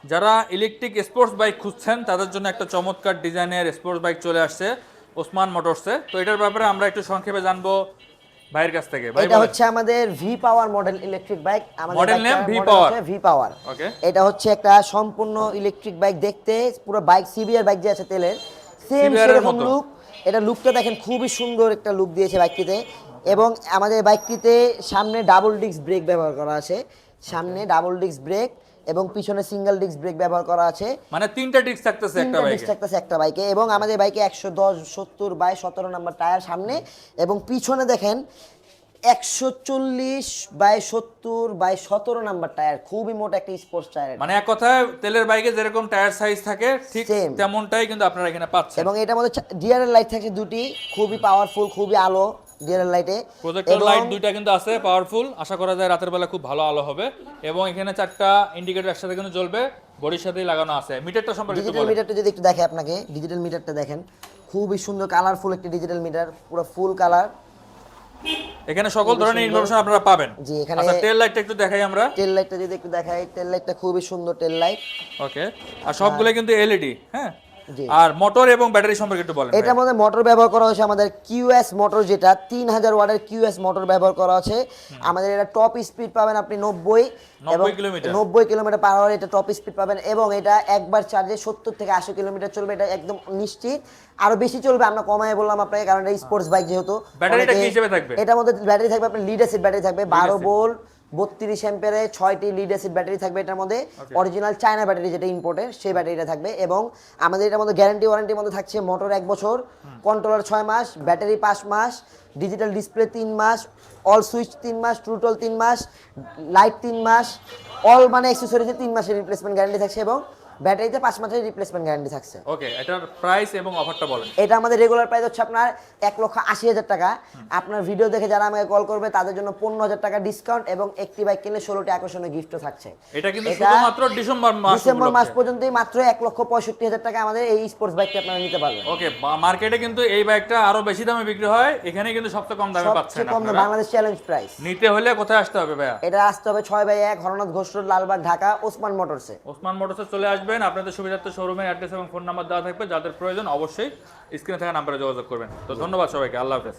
যারা electric sports bike খুঁজছেন তাদের জন্য একটা চমৎকার ডিজাইনের স্পোর্টস বাইক চলে আসছে ওসমান মোটরসে। তো এটার ব্যাপারে আমরা একটু সংক্ষেপে জানবো ভাইয়ের কাছ থেকে। ভাই এটা বলেন। হচ্ছে আমাদের ভি পাওয়ার মডেল ইলেকট্রিক বাইক। আমাদের মডেল নেম বাইকটার ভি মডেল পাওয়ার। হচ্ছে ভি পাওয়ার। ওকে। এটা হচ্ছে একটা সম্পূর্ণ ইলেকট্রিক বাইক, দেখতে পুরো বাইক সিবিআর বাইক যে আছে তেলের সেম CBR এর সেরকম মতো। লুক। এটা লুকটা দেখেন, খুবই সুন্দর একটা লুক দিয়েছে বাইকটিতে। এবং আমাদের বাইকটিতে সামনে ডাবল ডিস্ক ব্রেক ব্যবহার করা আছে, সামনে ডাবল ডিস্ক ব্রেক এবং পিছনে সিঙ্গেল ডিস্ক ব্রেক ব্যবহার করা আছে। মানে তিনটা ডিস্ক থাকতেছে একটা তিনটা ডিস্ক বাইকে। থাকতেছে একটা বাইকে। এবং আমাদের বাইকে 110/70/17 নাম্বার টায়ার সামনে, এবং পিছনে দেখেন 140/70/17 নাম্বার টায়ার, খুবই মোটা একটা স্পোর্টস টায়ার। মানে এক কথায় তেলের বাইকে যেরকম টায়ার সাইজ থাকে ঠিক Same. তেমনটাই কিন্তু আপনারা এখানে পাচ্ছেন। এবং এটার মধ্যে ডিআরএল লাইট থাকছে দুটি, খুবই পাওয়ারফুল, খুবই আলো ডিআরএল লাইটে। প্রজেক্টর লাইট দুইটা কিন্তু আছে পাওয়ারফুল, আশা করা যায় রাতের বেলা খুব ভালো আলো হবে। এবং এখানে চারটা ইন্ডিকেটর একসাথে কিন্তু জ্বলবে, বডির সাথেই লাগানো আছে। মিটারটা সম্পর্কে একটু ডিজিটাল বলেন। মিটারটা যদি একটু দেখে আপনাকে, ডিজিটাল মিটারটা দেখেন, খুবই সুন্দর কালারফুল একটি ডিজিটাল মিটার, পুরো ফুল কালার। এখানে সকল ধরনের ইনফরমেশন আপনারা পাবেন। জি, এখানে আচ্ছা, টেল লাইটটা একটু দেখাই আমরা। টেল লাইটটা যদি একটু দেখাই, টেল লাইটটা খুবই সুন্দর টেল লাইট। ওকে। আর সবগুলো কিন্তু এলইডি, হ্যাঁ। জি। আর মোটর এবং ব্যাটারি সম্পর্কে একটু বলেন। এটার মধ্যে মোটর ব্যবহার করা হয়েছে আমাদের কিউএস মোটর, যেটা 3000 ওয়াটের কিউএস মোটর ব্যবহার করা আছে। আমাদের এটা টপ স্পিড পাবেন আপনি 90 এবং 90 কিলোমিটার। 90 কিলোমিটার পার আওয়ার এটা টপ স্পিড পাবেন। এবং এটা একবার চার্জে 70 থেকে 80 কিলোমিটার চলবে, এটা একদম নিশ্চিত। আরো বেশি চলবে, আমরা কমায় বললাম আপনাকে, কারণ এটা স্পোর্টস বাইক যেহেতু। ব্যাটারিটা কি হিসেবে থাকবে? এটার মধ্যে ব্যাটারি থাকবে আপনার লিড অ্যাসিড ব্যাটারি থাকবে, 12 acid। ভোল্ট 32 অ্যাম্পিয়ারে 6টি লিড অ্যাসিড ব্যাটারি থাকবে এটার মধ্যে। অরিজিনাল চায়না ব্যাটারি যেটা ইম্পোর্টেড, সেই ব্যাটারিটা থাকবে। এবং আমাদের এটার মধ্যে গ্যারান্টি ওয়ারেন্টির মধ্যে থাকছে মোটর 1 বছর, কন্ট্রোলার 6 মাস, ব্যাটারি 5 মাস, ডিজিটাল ডিসপ্লে 3 মাস, অল সুইচ 3 মাস, ট্রুটল 3 মাস, লাইট 3 মাস, অল মানে অ্যাকসেসরিজে 3 মাসের রিপ্লেসমেন্ট গ্যারান্টি থাকছে, এবং ব্যাটারিতে 5 মাসের রিপ্লেসমেন্ট গ্যারান্টি থাকছে। ওকে, এটার প্রাইস এবং অফারটা বলেন। এটা আমাদের রেগুলার প্রাইস হচ্ছে আপনার 1,80,000 টাকা। আপনার ভিডিও দেখে যারা আমাকে কল করবে তাদের জন্য 15,000 টাকা ডিসকাউন্ট, এবং একটি বাইক কিনলে 16টি আকর্ষণীয় গিফটও থাকছে। এটা কিন্তু শুধুমাত্র ডিসেম্বর মাস পর্যন্তই মাত্র 1,65,000 টাকা আমাদের এই স্পোর্টস বাইকটি আপনারা নিতে পারবেন। ওকে। মার্কেটে কিন্তু এই বাইকটা আরো বেশি দামে বিক্রি হয়, এখানে কিন্তু সবচেয়ে কম দামে পাচ্ছেন সবচেয়ে কম আপনারা। Bangladesh challenge price. নিতে হলে কোথায় আসতে হবে ভাইয়া? এটা আসতে হবে 6/1 হরনাথ ঘোষ রোড, লালবাগ, ঢাকা, ওসমান মোটরসে। ওসমান মোটরসে চলে আসবেন। আপনাদের সুবিধার্থে শোরুমের অ্যাড্রেস এবং ফোন নাম্বার দেওয়া থাকবে, যাদের প্রয়োজন অবশ্যই স্ক্রিনে থাকা নাম্বারে যোগাযোগ করবেন। তো ধন্যবাদ সবাইকে, আল্লাহ হাফেজ।